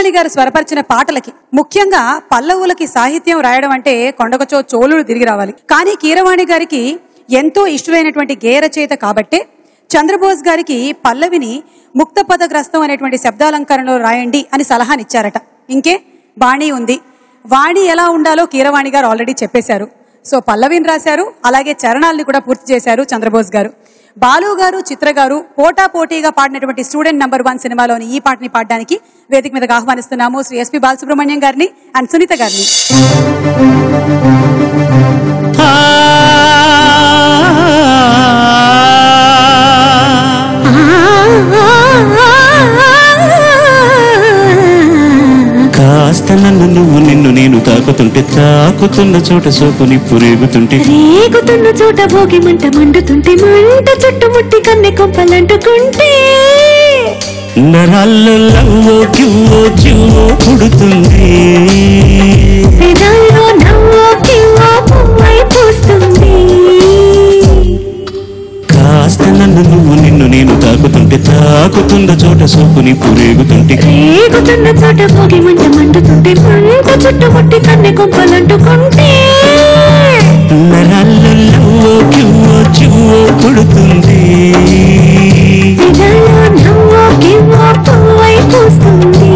కీరవాణి గారు స్వరపరిచిన పాటలకి, ముఖ్యంగా పల్లవులకి సాహిత్యం రాయడం అంటే కొండకొచ్చో చోళులు తిరిగి రావాలి. కానీ కీరవాణి గారికి ఎంతో ఇష్టమైనటువంటి గేయ రచయిత కాబట్టే చంద్రబోస్ గారికి పల్లవిని ముక్త పదగ్రస్తం అనేటువంటి శబ్దాలంకరణలో రాయండి అని సలహానిచ్చారట. ఇంకే వాణి ఉంది, వాణి ఎలా ఉండాలో కీరవాణి గారు ఆల్రెడీ చెప్పేశారు. సో పల్లవిని రాశారు, అలాగే చరణాలని కూడా పూర్తి చేశారు చంద్రబోస్ గారు. బాలు గారు, చిత్ర గారు పోటా పోటీగా పాడినటువంటి స్టూడెంట్ నంబర్ 1 సినిమాలోని ఈ పాటని పాడడానికి వేదిక మీదకి ఆహ్వానిస్తున్నాము శ్రీ ఎస్పి బాలసుబ్రహ్మణ్యం గారిని అండ్ సునీత గారిని. కాస్త నన్ను నువ్వు నిన్ను నేను తాకుతుంటే, తాకుతున్న చోట సోపు నిప్పు రేగుతుంటే, రేగుతున్న చోట భోగి మంట మండుతుంటే, మంట చుట్టుముట్టి కన్నె కొంపలంటుకుంటే, నరాల్లో లవ్వో కివ్వో జివ్వో పుడుతుంది, పెదాల్లో నవ్వో కివ్వో పువ్వై పూస్తుంది. కాస్త నన్ను నువ్వు నిన్ను నేను తాకుతుంటే, తాకుతున్న చోట సోపు నిప్పు రేగుతుంటే, రేగుతున్న చోట భోగి మంట మండుతుంటే, మంట చుట్టుముట్టి కన్నె కొంపలంటుకుంటే, నరాల్లో లవ్వో కివ్వో జివ్వో పుడుతుంది, పెదాల్లో నవ్వో కివ్వో పువ్వై పూస్తుంది.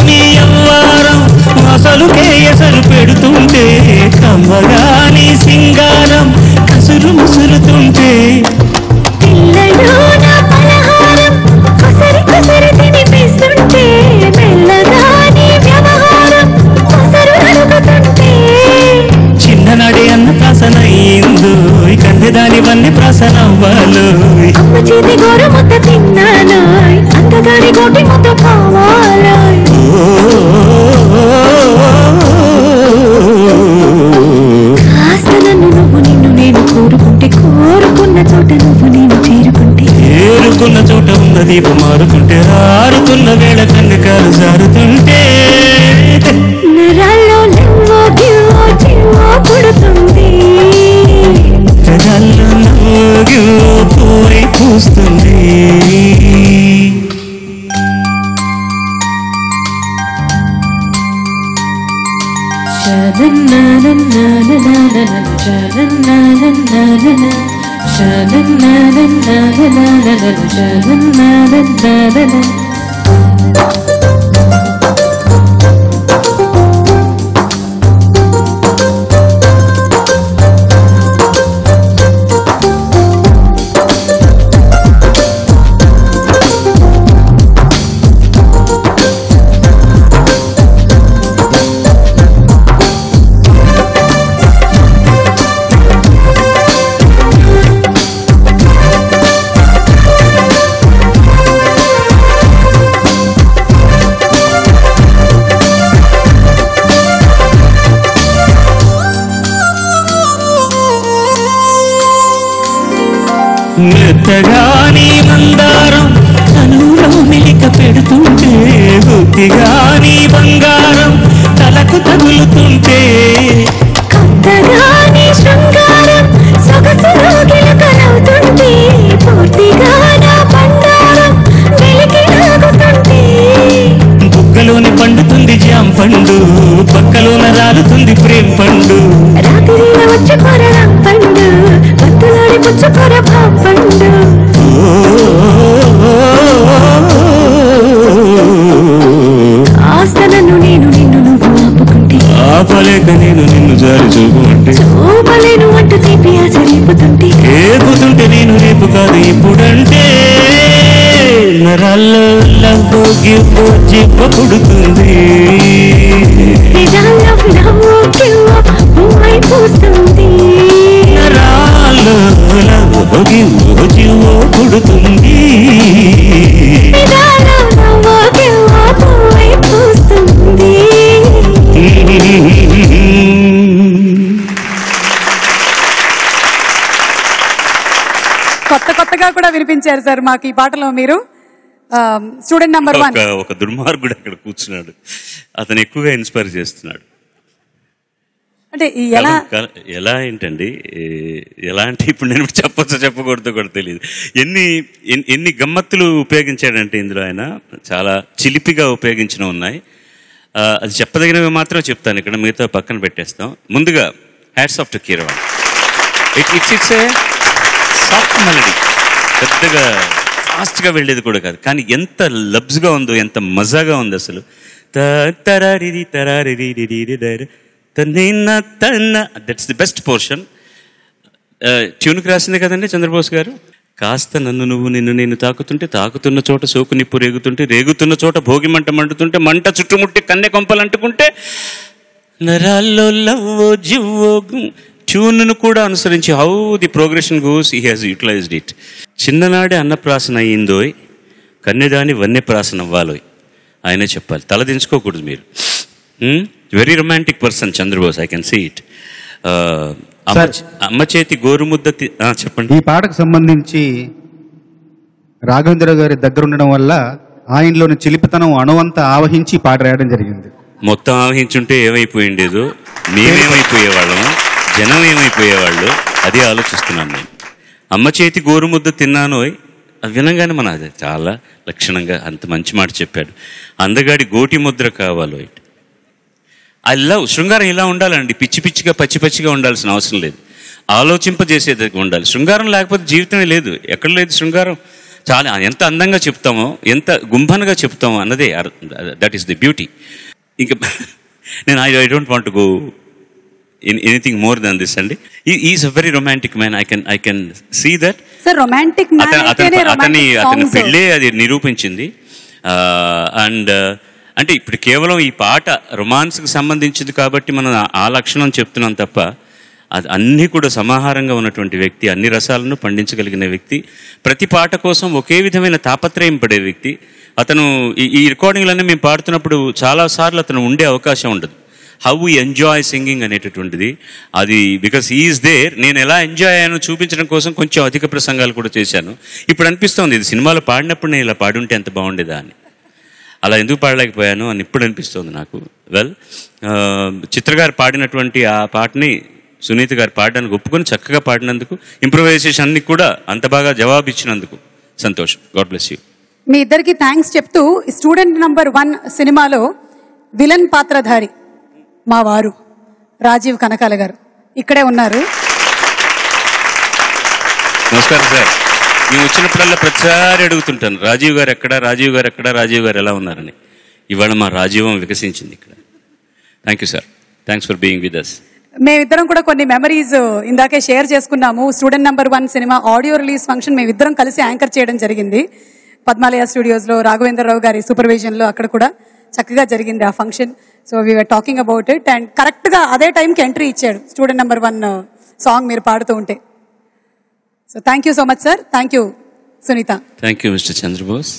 నీ అవ్వారం అసలుకే ఎసరు పెడుతుంటే, కమ్మగాని సింగారం కసురు ముసురుతుంటే, పిల్లడు నా పలహారం కసరి కసరి తినిపిస్తుంటే, మెల్లగా నీ వ్యవహారం కసరు అడుగుతుంటే, చిన్ననాడే అన్న ప్రాసన అయిందో కందెదాని వన్ని ప్రాసన అవ్వాలో, అమ్మ చేతి గోర ముద్ద తిన్నాను, అందగాడి గోటి ముద్ద కావాలో. కాస్త నన్ను నువ్వు నిన్ను నేను కోరుకుంటే, కోరుకున్న చోట నువ్వు నేను చేరుకుంటే, ఏరుకున్న చోట ఉన్న దీపం మారుతుంటే, ఆరుతున్న వేళ కన్నెకాలు జారుతుంటే, నరాల్లో లవ్వో గివ్వో జివ్వో పుడుతుంది, పెదాల్లో నవ్వో గివ్వో పూరై పూస్తుంది. మెత్తగాని మందారం తనులో మెలిక పెడుతుంటే, బుద్ధిగాని బంగారం తలకు తగులుతుంటే, కొత్తగాని శృంగారం సొగసులో గిలకలవుతుంటే, పూర్తిగా నా బంగారం వెలికి లాగుతుంటే, బుగ్గలోని పండుతుంది జాం పండు, పక్కలోన రాలుతుంది ప్రేమ పండు, రాత్రిలో వచ్చి కొరడం పండు, పత్తులాడి పుచ్చుకొర పండు. కాస్త నన్ను నేను నిన్ను నువ్వు ఆపుకుంటే, ఆపలేక నేను నిన్ను జారి చూపుకుంటే, చూపలేను అంటూ తీపి ఆశ రేపుతుంటే, రేపుతుంటే నేను రేపు కాదు ఇప్పుడంటే, నరాల్లో లవ్వో గివ్వో జివ్వ పుడుతుంది, పెదాల్లో నవ్వో కివ్వో పువ్వై పూస్తుంది, నరాల్లో లవ్వో గివ్వో జివ్వో పుడుతుంది. పెదాల నవ్వో గివ్వో పువ్వై పూస్తుంది. కొత్తగా కూడా వినిపించారు సార్ మాకు ఈ పాటలో మీరు. Student number 1. ఒక దుర్మార్గుడు అక్కడ కూర్చున్నాడు, అతను ఎక్కువగా ఇన్స్పైర్ చేస్తున్నాడు. అంటే ఎలా ఏంటండి, ఎలా అంటే ఇప్పుడు నేను చెప్పొచ్చో చెప్పకూడదో కూడా తెలియదు. ఎన్ని గమ్మత్తులు ఉపయోగించాడంటే ఇందులో ఆయన చాలా చిలిపిగా ఉపయోగించిన ఉన్నాయి. అది చెప్పదగినవి మాత్రం చెప్తాను, ఇక్కడ మిగతా పక్కన పెట్టేస్తాం. ముందుగా hats off to Keeravani. It's a soft melody, పెద్దగా ఫాస్ట్గా వెళ్ళేది కూడా కాదు, కానీ ఎంత లబ్స్గా ఉందో, ఎంత మజాగా ఉంది అసలు. That's the best portion. ట్యూన్కి రాసిందే కదండి చంద్రబోస్ గారు. కాస్త నన్ను నువ్వు నిన్ను నేను తాకుతుంటే, తాకుతున్న చోట సోకు నిప్పు రేగుతుంటే, రేగుతున్న చోట భోగి మంట మండుతుంటే, మంట చుట్టుముట్టి కన్నె కొంపలు అంటుకుంటే, నరాల్లో లవ్వో జివ్వో. ట్యూన్ను కూడా అనుసరించి how the progression goes he has utilised it. చిన్ననాడే అన్నప్రాసన అయ్యిందోయ్, కన్నెదాని వన్యప్రాసన అవ్వాలోయ్. ఆయనే చెప్పాలి, తలదించుకోకూడదు మీరు. Very romantic person Chandrabose, I can see it. అమ్మ చేతి గోరుముద్ద. చెప్పండి. ఈ పాటకు సంబంధించి రాఘవేంద్ర గారి దగ్గర ఉండడం వల్ల ఆయనలోని చిలిపితనం అణువంతా ఆవహించి పాట రాయడం జరిగింది. మొత్తం ఆవహించుంటే ఏమైపోయిండేదో, మేమేమైపోయేవాళ్ళము, జనం ఏమైపోయేవాళ్ళు, అది ఆలోచిస్తున్నాను నేను. అమ్మ చేతి గోరుముద్ద తిన్నాను వినగానే మన అది చాలా లక్షణంగా అంత మంచి మాట చెప్పాడు. అందగాడి గోటి ముద్ర కావాలో. ఐ లవ్ శృంగారం ఇలా ఉండాలండి, పిచ్చి పిచ్చిగా పచ్చి పచ్చిగా ఉండాల్సిన అవసరం లేదు, ఆలోచింపజేసేది ఉండాలి. శృంగారం లేకపోతే జీవితమే లేదు, ఎక్కడ లేదు శృంగారం. చాలా ఎంత అందంగా చెప్తామో, ఎంత గుంభనగా చెప్తామో అన్నదే, దట్ ఈస్ ది బ్యూటీ. ఇంకా నేను I don't want go in anything more than this అండి. he is a very romantic man, I can see that. Sir romantic man అతని పెళ్ళే అది నిరూపించింది. అండ్ అంటే ఇప్పుడు కేవలం ఈ పాట రొమాన్స్కి సంబంధించింది కాబట్టి మనం ఆ లక్షణం చెప్తున్నాం తప్ప, అది అన్నీ కూడా సమాహారంగా ఉన్నటువంటి వ్యక్తి, అన్ని రసాలను పండించగలిగిన వ్యక్తి, ప్రతి పాట కోసం ఒకే విధమైన తాపత్రయం పడే వ్యక్తి. అతను ఈ రికార్డింగ్లన్నీ మేము పాడుతున్నప్పుడు చాలాసార్లు అతను ఉండే అవకాశం ఉండదు. హౌ వీ ఎంజాయ్ సింగింగ్ అనేటటువంటిది అది, బికాస్ హీ ఈజ్ దేర్. నేను ఎలా ఎంజాయ్ అయ్యానో చూపించడం కోసం కొంచెం అధిక ప్రసంగాలు కూడా చేశాను. ఇప్పుడు అనిపిస్తోంది, ఇది సినిమాలో పాడినప్పుడు నేను ఇలా పాడుంటే ఎంత బాగుండేదా అని. అలా ఎందుకు పాడలేకపోయాను అని ఇప్పుడు అనిపిస్తోంది నాకు. వెల్, చిత్రగారు పాడినటువంటి ఆ పాటని సునీత గారు పాడడానికి ఒప్పుకొని చక్కగా పాడినందుకు, ఇంప్రొవైజేషన్ అన్ని కూడా అంత బాగా జవాబు ఇచ్చినందుకు సంతోషం. God bless you. మీ ఇద్దరికి థ్యాంక్స్ చెప్తూ, స్టూడెంట్ నెంబర్ 1 సినిమాలో విలన్ పాత్రధారి మా వారు రాజీవ్ కనకాల గారు ఇక్కడే ఉన్నారు. నమస్కారం సార్. మేము వచ్చినప్పుడల్లా ప్రతిసారి అడుగుతుంటాను, రాజీవ్ గారు ఎక్కడా, రాజీవ్ గారు ఎక్కడా, రాజీవ్ గారు ఎలా ఉన్నారని. ఇవాళ మా రాజీవం వికసించింది ఇక్కడ. Thank you sir, thanks for being with us. మేమిద్దరం కూడా కొన్ని మెమరీస్ ఇందాకే షేర్ చేసుకున్నాము. Student number 1 cinema audio release function మేమిద్దరం కలిసి యాంకర్ చేయడం జరిగింది పద్మాలయ స్టూడియోస్లో, రాఘవేంద్రరావు గారి సూపర్విజన్లో. అక్కడ కూడా చక్కగా జరిగింది ఆ function. So we were talking about it. And కరెక్ట్గా అదే టైంకి ఎంట్రీ ఇచ్చాడు స్టూడెంట్ నెంబర్ 1 సాంగ్ మీరు పాడుతూ ఉంటే. So thank you so much sir. Thank you Sunitha. Thank you mister Chandrabose.